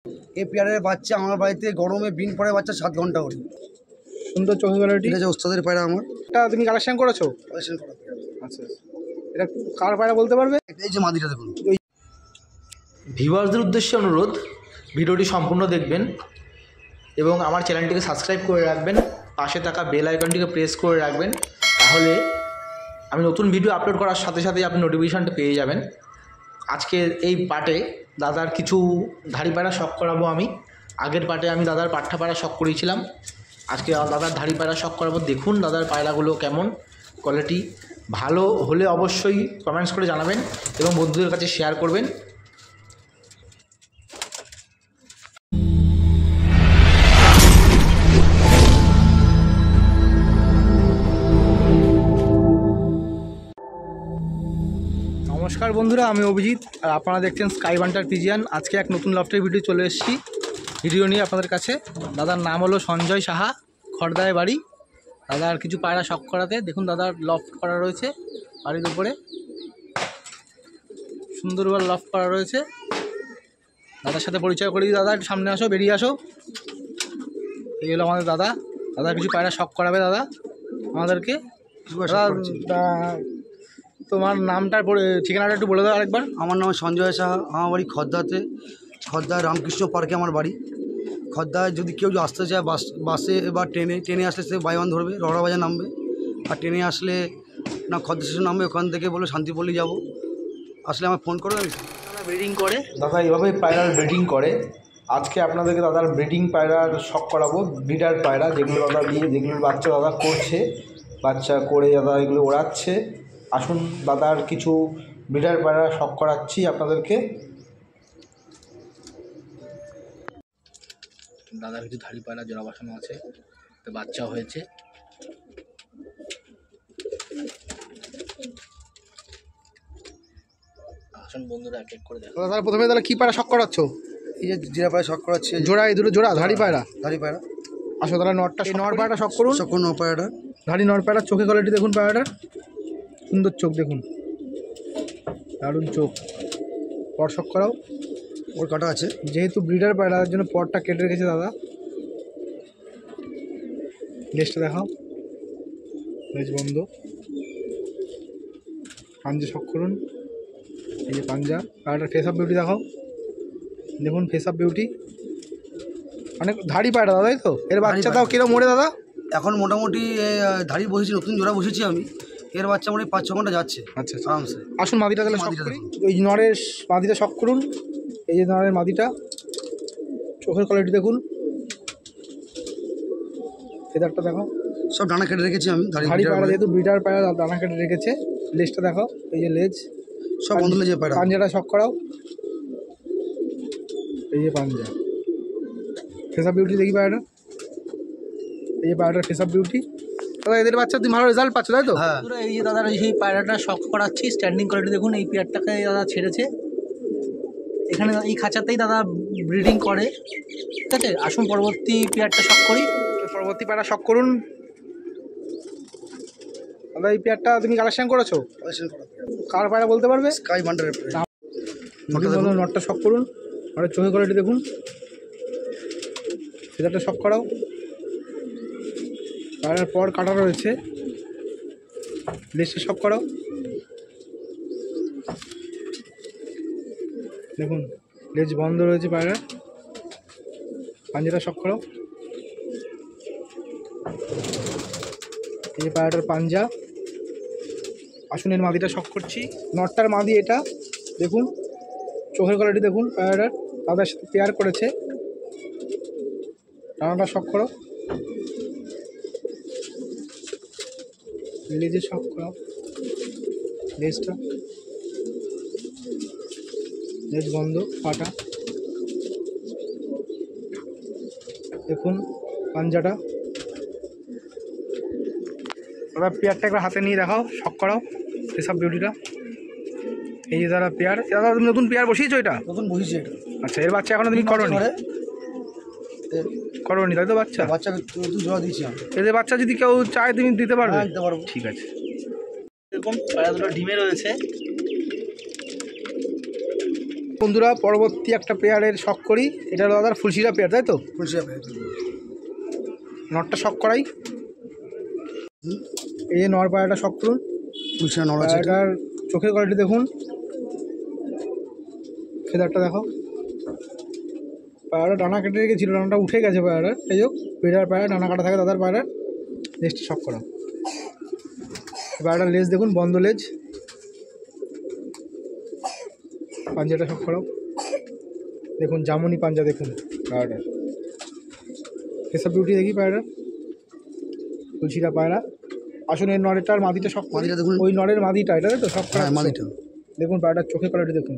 এই পেয়ারের বাচ্চা আমার বাড়িতে গরমে বিন পড়ে বাচ্চা 7 ঘন্টা ওঠে। সুন্দর চোখে কোয়ালিটি। এটা যে ওস্তাদের পায়রা আমার। এটা তুমি কালেকশন করেছো? কালেকশন করা। আচ্ছা, এটা কার পায়রা বলতে পারবে? এই যে মাদিটা দেখুন। ভিউয়ার্সদের উদ্দেশ্যে অনুরোধ, ভিডিওটি সম্পূর্ণ দেখবেন এবং আমার চ্যানেলটিকে সাবস্ক্রাইব করে রাখবেন, পাশে থাকা বেল আইকনটিকে প্রেস করে রাখবেন, তাহলে আমি নতুন ভিডিও আপলোড করার সাথে সাথেই আপনি নোটিফিকেশানটা পেয়ে যাবেন। আজকে এই পার্টে দাদার কিছু ধাড়ি পায়রা শখ করাবো আমি। আগের পার্টে আমি দাদার পাঠা পায়রা শখ করিয়েছিলাম, আজকে দাদার ধাড়ি পায়রা শখ করাবো। দেখুন দাদার পায়রাগুলো কেমন কোয়ালিটি, ভালো হলে অবশ্যই কমেন্টস করে জানাবেন এবং বন্ধুদের কাছে শেয়ার করবেন। নমস্কার বন্ধুরা, আমি অভিজিৎ আর আপনারা দেখছেন স্কাই বান্টার পিজিয়ান। আজকে এক নতুন লফটের ভিডিও চলে এসেছি ভিডিও নিয়ে আপনাদের কাছে। দাদার নাম হলো সঞ্জয় সাহা, খড়দায় বাড়ি। দাদার কিছু পায়রা শখ করাতে দেখুন দাদার লফট করা রয়েছে বাড়ির উপরে, সুন্দরভাবে লফট করা রয়েছে। দাদার সাথে পরিচয় করিয়ে, দাদা একটু সামনে আসো, বেরিয়ে আসো। এই হলো আমাদের দাদা। দাদা কিছু পায়রা শখ করাবে দাদা আমাদেরকে। দাদা তোমার নামটার ঠিকানাটা একটু বলে দাও আরেকবার। আমার নাম সঞ্জয় সাহা, আমার বাড়ি খদ্দাতে। খদ্দা রামকৃষ্ণ পার্কে আমার বাড়ি। খদ্দায় যদি কেউ আসতে চায় বাসে বা ট্রেনে আসলে সে বাই ওয়ান ধরবে, রওড়া বাজার নামবে। আর ট্রেনে আসলে না খদ্দা স্টেশন নামবে, ওখান থেকে বলে শান্তিপল্লী যাব। আসলে আমার ফোন করবে। দাদা ব্রিডিং করে, দাদা এইভাবেই পায়রার ব্রিডিং করে। আজকে আপনাদেরকে দাদার ব্রিডিং পায়রার শখ করাবো। ব্রিডার পায়রা যেগুলো দাদা দিয়ে, যেগুলোর বাচ্চা দাদা করছে, বাচ্চা করে দাদা এগুলো ওড়াচ্ছে। আসুন দাদার কিছু ব্রিডার পায়রা শখ করাচ্ছি আপনাদেরকে। দাদার কিছু ধাড়ি পায়রা জোড়া বসানো আছে, বাচ্চা হয়েছে। আসুন বন্ধুরা এক এক করে দেখো। দাদা প্রথমে তাহলে কি পায়রা শখ করাচ্ছ? এই যে জিরা পায়রা শখ করাচ্ছে। জোড়া, এই দুটো জোড়া ধাড়ি পায়রা। ধাড়ি পায়রা। আসো তাহলে নটটা, নর পায়রাটা শখ করুন। শখ করুন পায়রাটা। ধাড়ি নর পায়রা, চোখে কোয়ালিটি দেখুন পায়রাটার, সুন্দর চোখ দেখুন, দারুণ চোখ। পর শখ করাও। ওর কাটা আছে, যেহেতু ব্রিডার পায়রার জন্য পরটা কেটে রেখেছে দাদা। লেজটা দেখাও, লেজ বন্ধ। পাঞ্জা শখ করুন, এই যে পাঞ্জা। পায়রাটার ফেস অফ বিউটি দেখাও, দেখুন ফেস অফ বিউটি। অনেক ধাড়ি পায়রা দাদা, তো এর বাচ্চা দাও কিরম মোড়ে দাদা? এখন মোটামুটি ধাড়ি বসেছি, নতুন জোড়া বসেছি আমি। এর বাচ্চা মোটামুটি 5-6 ঘন্টা যাচ্ছে। আচ্ছা আরামসে। আসুন মাদিটা তাহলে শখ করি। ওই নরের মাদিটা শখ করুন, এই যে নরের মাদিটা। চোখের কোয়ালিটি দেখুন, ফেদারটা দেখো। সব ডানা কেটে রেখেছি আমি। ধাড়ি পায়রা যেহেতু ব্রিডার পায়রা, দানা কেটে রেখেছে। লেজটা দেখো, এই যে লেজ, সব বন্ধ লেজে পায়রা। পাঞ্জাটা শখ করাও, এই যে পাঞ্জা। ফেস অফ বিউটি দেখি পায়রাটা, এই যে পায়রাটার ফেস অফ বিউটি। দাদা এদের বাচ্চা তুমি ভালো রেজাল্ট পাচ্ছ, তাই তো? হ্যাঁ। এই যে দাদার সেই পায়রাটা শখ করাচ্ছি, স্ট্যান্ডিং কোয়ালিটি দেখুন। এই পেয়ারটাকে দাদা ছেড়েছে এখানে, এই খাঁচাতেই দাদা ব্রিডিং করে, ঠিক আছে। আসুন পরবর্তী পেয়ারটা শখ করি। পরবর্তী পায়রা শখ করুন দাদা। এই পেয়ারটা তুমি কালেকশন করেছো? কার পায়রা বলতে পারবে? স্কাই বান্ডারের নটটা শখ করুন, আর চোখের কোয়ালিটি দেখুন। ফেদারটা শখ করাও। পায়রার পর কাটা রয়েছে, লেজটা শখ করাও, দেখুন লেজ বন্ধ রয়েছে পায়রা। পাঞ্জাটা শখ করাও, এই যে পায়রাটার পাঞ্জা। আসুন এর মাদিটা শখ করছি। নটটার মাদি এটা দেখুন, চোখের কোয়ালিটি দেখুন পায়রাটার। তাদের সাথে পেয়ার করেছে। ডানাটা শখ করো, লেজে শখ করাও, লেজটা, লেজ বন্ধ, পাটা দেখুন, পাঞ্জাটা। দাদা পেয়ারটা একবার হাতে নিয়ে দেখাও, শখ করাও এসব বিউটিটা। এই যে দাদা পেয়ার, দাদা তুমি নতুন পেয়ার বসিয়েছো? এটা নতুন বসিয়েছি এটা। আচ্ছা, এর বাচ্চা এখনো তুমি করোনি? করোনি তাই তো? বাচ্চা নতুন জোড়া দিয়েছি আমি। এদের বাচ্চা যদি কেউ চায় তুমি দিতে পারবে? দিতে পারবো। ঠিক আছে। এরকম পায়রা দুটো ডিমে রয়েছে, বন্ধুরা পরবর্তী একটা পেয়ারের শখ করি, এটা হলো দাদার ফুলশিরা পেয়ার, তাই তো? খুলশিয়া পেয়ার। নটটা শখ করাই, এই যে নর পায়রাটা শখ করুন। খুলশিয়া নর আছে। পায়রাটার চোখের কোয়ালিটি দেখুন, ফেদারটা দেখো। পায়রাটা ডানা কেটে রেখেছিল, ডানাটা উঠে গেছে পায়রাটার, এই হোক পেয়ারার পায়রা ডানা কাটা থাকে দাদার পায়রার। লেজটা শখ করা, পায়রাটার লেজ দেখুন, বন্ধ লেজ। পাঞ্জাটা শখ করাও, দেখুন জামুনি পাঞ্জা দেখুন পায়রাটার। এসব বিউটি দেখি পায়রাটার, তুলসিরা পায়রা। আসুন এই নরেরটার মাদিটা শখ করি, মাদিটা দেখুন। ওই নরের মাদিটা, এটা তো শখ করা। হ্যাঁ মাদিটা দেখুন পায়রাটার চোখের কোয়ালিটি দেখুন।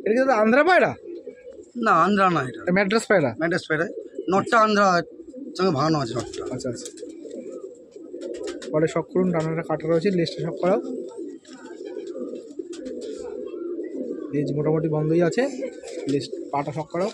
এটা কি দাদা আন্ধ্রা পায়রা? না আন্ধ্রা না, এটা ম্যাড্রাস পায়রা। ম্যাড্রাস পায়রা। নটটা আন্ধ্রা সঙ্গে ভাঙানো আছে নটটা। আচ্ছা আচ্ছা, পরে শখ করুন, ডানাটা কাটা রয়েছে, লেজটা শখ করাও। লেজ মোটামুটি বন্ধই আছে, লেজ পাটা শখ করাও।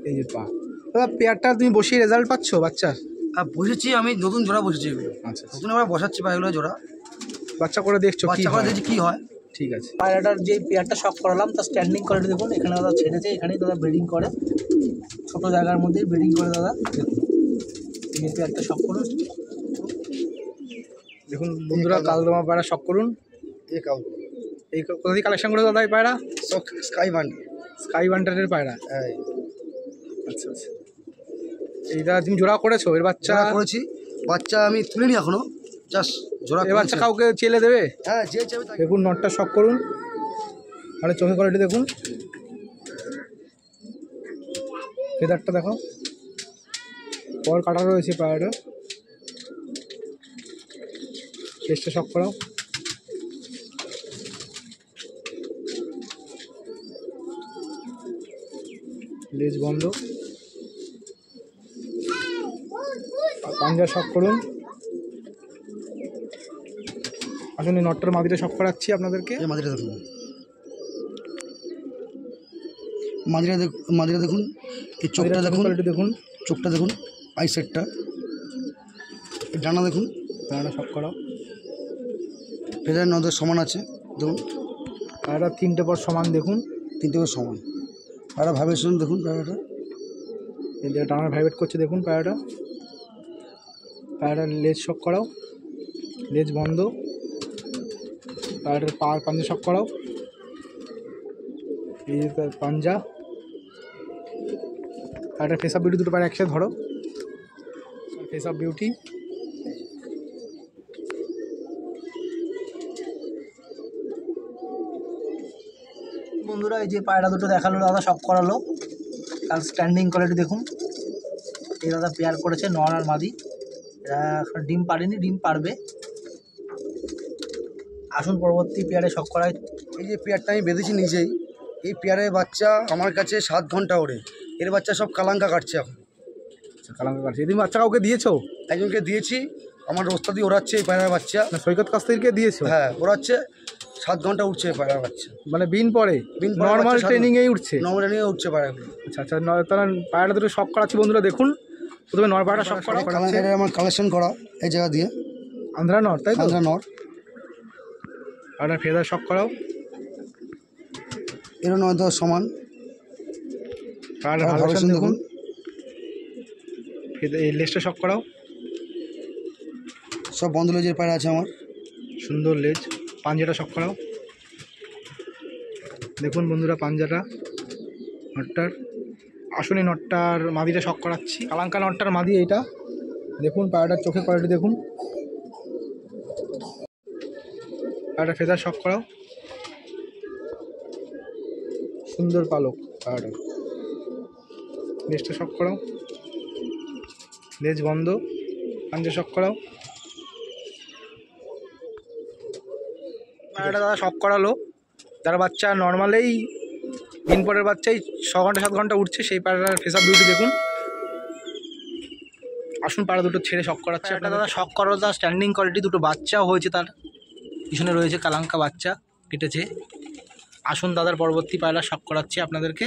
এই যে পা দাদা, পেয়ারটা তুমি বসিয়ে রেজাল্ট পাচ্ছ বাচ্চার? আর বসেছি আমি, নতুন জোড়া বসেছি এগুলো, আচ্ছা, নতুন এবার বসাচ্ছি পায়রাগুলো জোড়া, বাচ্চা করে দেখছো কি বাচ্চা করে হয়? দেখছি কী হয়। ঠিক আছে। পায়রাটার যে পেয়ারটা শখ করালাম তার স্ট্যান্ডিং কোয়ালিটি দেখুন, এখানে দাদা ছেড়েছে, এখানেই দাদা ব্রিডিং করে, ছোটো জায়গার মধ্যেই ব্রিডিং করে দাদা। দেখুন এই পেয়ারটা শখ করুন, দেখুন বন্ধুরা কালদমা পায়রা শখ করুন। এ কাউ এই কোথা থেকে কালেকশন করে দাদা এই পায়রা? সব স্কাই বান্ড। স্কাই ওয়ান্টারের পায়রা। হ্যাঁ আচ্ছা আচ্ছা, এইটা তুমি জোড়া করেছো? এর বাচ্চা জোড়া করেছি, বাচ্চা আমি তুলিনি এখনো, জাস্ট জোড়া এর বাচ্চা করেছি। কাউকে চেলে দেবে? হ্যাঁ যে চাইবে তাকে। দেখুন নটটা শখ করুন, আরে চোখের কোয়ালিটি দেখুন, ফেদারটা দেখো, পর কাটা রয়েছে পায়রাটা। লেজটা শখ করাও, লেজ বন্ধ। পাঞ্জা শখ করুন। আসুন এই নটটার মাদিটা শখ করাচ্ছি আপনাদেরকে। এই মাদিটা দেখুন, মাদিটা দেখুন, এই চোখটা দেখুন, কোয়ালিটি দেখুন, চোখটা দেখুন, আই সেটটা, এই ডানা দেখুন, পায়রাটা শখ করাও। ফেদার নদের সমান আছে দেখুন, পায়রা তিনটে পর সমান দেখুন, তিনটে করে সমান। পায়রা ভাইব্রেশন দেখুন, পায়রাটা এই যে ডানার ভাইব্রেট করছে দেখুন পায়রাটা। পায়রাটার লেজ শখ করাও, লেজ বন্ধ। পায়রাটার পা পাঞ্জা শখ করাও, এই যে তার পাঞ্জা। পায়রাটার ফেস অফ বিউটি দুটো পায়রা একসাথে ধরো, ফেস অফ বিউটি। বন্ধুরা এই যে পায়রা দুটো দেখালো দাদা, শখ করালো, তার স্ট্যান্ডিং কোয়ালিটি দেখুন। এই দাদা পেয়ার করেছে নর আর মাদি, এরা এখন ডিম পারেনি, ডিম পারবে। আসুন পরবর্তী পেয়ারে শখ করায়। এই যে পেয়ারটা আমি বেঁধেছি নিজেই, এই পেয়ারের বাচ্চা আমার কাছে 7 ঘন্টা ওড়ে, এর বাচ্চা সব কালাঙ্কা কাটছে এখন। কালাঙ্কা কাটছে, এদিন বাচ্চা কাউকে দিয়েছো? একজনকে দিয়েছি, আমার ওস্তাদি ওড়াচ্ছে এই পায়রার বাচ্চা। না সৈকত কাছ থেকে দিয়েছো? হ্যাঁ ওড়াচ্ছে, 7 ঘন্টা উঠছে এই পায়রার বাচ্চা। মানে বিন পরে বিন পরে নর্মাল বাচ্চা ট্রেনিংয়েই উঠছে? নর্মাল নিয়ে উঠছে পায়রাগুলো। আচ্ছা আচ্ছা, তারা পায়রাটা দুটো শখ করাচ্ছি বন্ধুরা দেখুন। প্রথমে নর পায়রাটা শখ করা করাচ্ছে, এটা আমার কালেকশন করা এই জায়গা দিয়ে, আন্ধ্রা নর, তাই তো? আন্ধ্রা নর। আর ফেদার শখ করাও, এরও নয় দশ সমান। আর ভালোবাসন দেখুন, এই লেজটা শখ করাও, সব বন্ধ লেজের পায়রা আছে আমার, সুন্দর লেজ। পাঞ্জাটা শখ করাও, দেখুন বন্ধুরা পাঞ্জাটা নটটার। আসুন এই নটটার মাদিটা শখ করাচ্ছি, কালাঙ্কা নটটার মাদি এইটা দেখুন। পায়রাটার চোখের কোয়ালিটি দেখুন, পায়রাটা ফেদার শখ করাও, সুন্দর পালক পায়রাটা। লেজটা শখ করাও, লেজ বন্ধ। পাঞ্জা শখ করাও। পায়রাটা দাদা শখ করালো, যারা বাচ্চা নর্মালেই দিন পরের বাচ্চাই 6 ঘন্টা 7 ঘন্টা উঠছে, সেই পায়রাটার ফেস অফ বিউটি দেখুন। আসুন পায়রা দুটো ছেড়ে শখ করাচ্ছে আপনার দাদা। শখ করালো, তার স্ট্যান্ডিং কোয়ালিটি, দুটো বাচ্চাও হয়েছে, তার পিছনে রয়েছে কালাঙ্কা বাচ্চা কেটেছে। আসুন দাদার পরবর্তী পায়রা শখ করাচ্ছে আপনাদেরকে,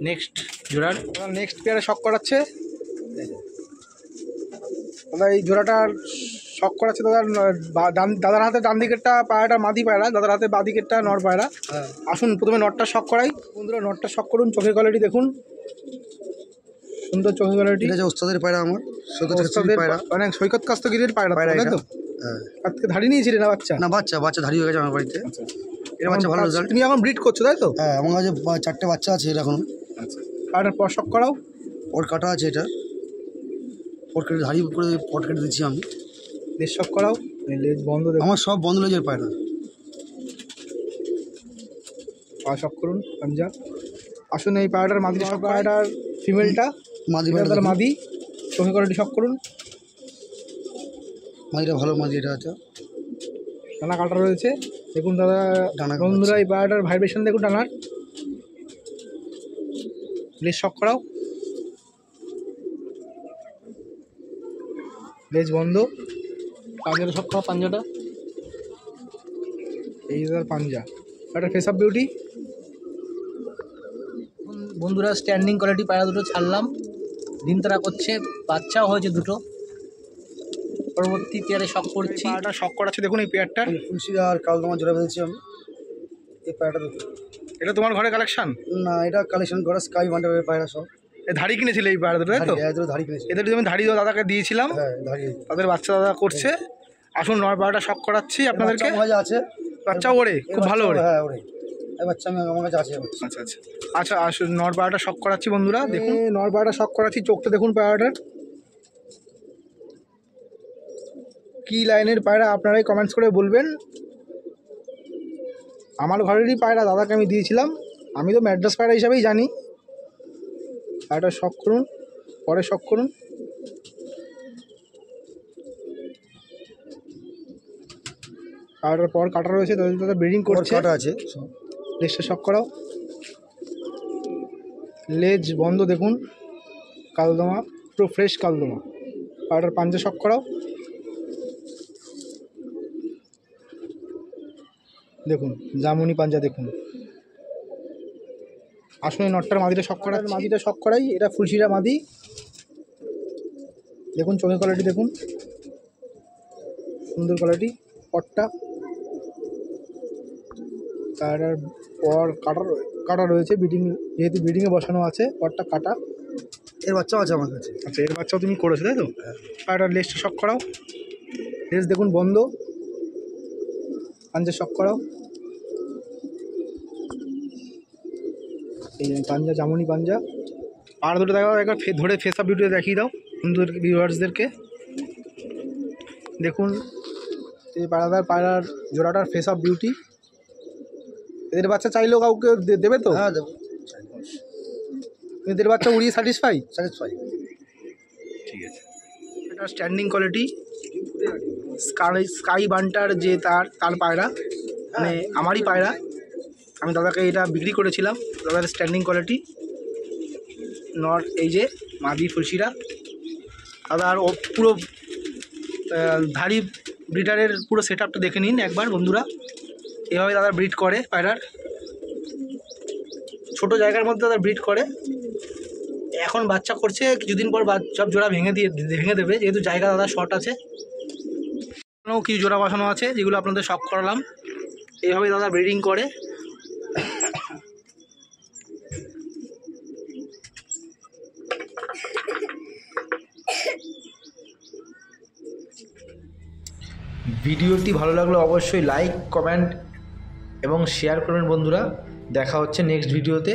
নেক্সট জোড়ার। নেক্সট পেয়ারে শখ করাচ্ছে দাদা, এই জোড়াটার শখ করাচ্ছে দাদার হাতে ডান দিকেরটা পায়রাটা মাদি পায়রা, দাদার হাতে বাঁ দিকেরটা নর পায়রা। হ্যাঁ আসুন প্রথমে নটটা শখ করাই বন্ধুরা, নটটা শখ করুন। চোখের কোয়ালিটি দেখুন, সুন্দর চোখের কোয়ালিটি। এটা হচ্ছে ওস্তাদের পায়রা, আমার সৈকতের পায়রা, মানে সৈকত কাস্তগিরির পায়রা, পায়রা তাই এটা। তো? হ্যাঁ আজকে ধাড়ি নিয়েছিলেন না বাচ্চা? না, বাচ্চা ধারি হয়ে গেছে আমার বাড়িতে। এর বাচ্চা ভালো রেজাল্ট। তুমি এখন ব্রিড করছো তাই তো? হ্যাঁ, আমার কাছে 4টে বাচ্চা আছে এর এখনো। পায়রাটার পর শখ করাও। ওর কাটা আছে, এটা ওর কেটে ধারি করে পট কেটে দিচ্ছি আমি। লেজ শখ করাও, লেজ বন্ধ দেখো। আমার সব বন্ধ লেজের পায়রা। পা শখ করুন পাঞ্জা। আসুন এই পায়রাটার মাদি শখ, পায়রাটার ফিমেলটা মাদি তার মাদি চোখের কোয়ালিটি শখ করুন। মাদিটা ভালো মাদি, এটা আছে ডানা কাটা রয়েছে দেখুন দাদা। ডানা বন্ধুরা এই পায়রাটার ভাইব্রেশন দেখুন ডানার। লেজ শখ করাও, লেজ বন্ধ। পাঞ্জাটা শখ করাও, পাঞ্জাটা এই তার পাঞ্জা। একটা ফেস অফ বিউটি। বন্ধুরা স্ট্যান্ডিং কোয়ালিটি পায়রা দুটো ছাড়লাম, ডিম তারা করছে, বাচ্চাও হয়েছে দুটো। পরবর্তী পেয়ারে শখ করছি। পায়রাটা শখ করাচ্ছে দেখুন এই পেয়ারটা। ফুলশিরা আর কালদমা জোড়া বেঁধেছি আমি। এই পায়রাটা দেখুন। এটা তোমার ঘরে কালেকশন? না, এটা কালেকশন করা স্কাই ওয়ান্ডারের পায়রা সব। এই ধাড়ি কিনেছিলে এই পায়রা দুটো তাই তো? ধারি কিনেছি। এদের আমি ধাড়ি দাদাকে দিয়েছিলাম, হ্যাঁ ধারি। তাদের বাচ্চা দাদা করছে। আসুন নয় পায়রাটা শখ করাচ্ছি আপনাদেরকে। আমার কাছে আছে বাচ্চা ওড়ে, খুব ভালো ওড়ে। হ্যাঁ ওড়ে, এই বাচ্চা আমার কাছে আছে। আচ্ছা আচ্ছা আচ্ছা, আসুন নর পায়রাটা শখ করাচ্ছি বন্ধুরা দেখুন। নর পায়রাটা শখ করাচ্ছি, চোখটা দেখুন পায়রাটার। কি লাইনের পায়রা আপনারাই কমেন্টস করে বলবেন। আমার ঘরেরই পায়রা, দাদাকে আমি দিয়েছিলাম। আমি তো ম্যাড্রাস পায়রা হিসাবেই জানি। পায়রাটা শখ করুন, পরে শখ করুন। পায়রাটার পর কাটা রয়েছে, তাদের দাদা ব্রিডিং করছে। কাটা আছে। লেজটা শখ করাও, লেজ বন্ধ দেখুন। কালদমা, পুরো ফ্রেশ কালদমা। পায়রাটার পাঞ্জা শখ করাও দেখুন, জামুনি পাঞ্জা দেখুন। আসলে নটটার মাদিটা শখ করা, মাদিটা শখ করাই। এটা ফুলশিরা মাদি দেখুন, চোখের কোয়ালিটি দেখুন, সুন্দর কোয়ালিটি। পটটা তার পর কাটা রয়েছে, ব্রিডিং যেহেতু ব্রিডিংয়ে বসানো আছে, পটটা কাটা। এর বাচ্চাও আছে আমার কাছে। আচ্ছা, এর বাচ্চাও তুমি করেছো তাই তো? পায়রাটার লেজটা শখ করাও, লেজ দেখুন বন্ধ। পাঞ্জা শখ করাও, এই পাঞ্জা জামুনি পাঞ্জা। আর দুটো দেখা একবার ধরে ফেস অফ ভিডিও দেখিয়ে দাও সুন্দর ভিউয়ার্সদেরকে। দেখুন এই পায়রার জোড়াটার ফেস অফ বিউটি। এদের বাচ্চা চাইলেও কাউকে দেবে তো? হ্যাঁ দেবো। এদের বাচ্চা উড়িয়ে স্যাটিসফাই? ঠিক আছে। এটা স্ট্যান্ডিং কোয়ালিটি স্কাই বান্টার যে তার পায়রা, মানে আমারই পায়রা। আমি দাদাকে এটা বিক্রি করেছিলাম। দাদার স্ট্যান্ডিং কোয়ালিটি নট, এই যে মাদি ফুলশিরা। দাদার ও পুরো ধাড়ি ব্রিডারের পুরো সেট আপটা দেখে নিন একবার বন্ধুরা। এভাবে দাদা ব্রিড করে পায়রার, ছোট জায়গার মধ্যে দাদা ব্রিড করে। এখন বাচ্চা করছে, কিছুদিন পর সব জোড়া ভেঙে দেবে, যেহেতু জায়গা দাদা শর্ট আছে। কিছু জোড়া বসানো আছে যেগুলো আপনাদের শখ করালাম। এইভাবে দাদা ব্রিডিং করে। ভিডিওটি ভালো লাগলে অবশ্যই লাইক, কমেন্ট এবং শেয়ার করবেন বন্ধুরা। দেখা হচ্ছে নেক্সট ভিডিওতে।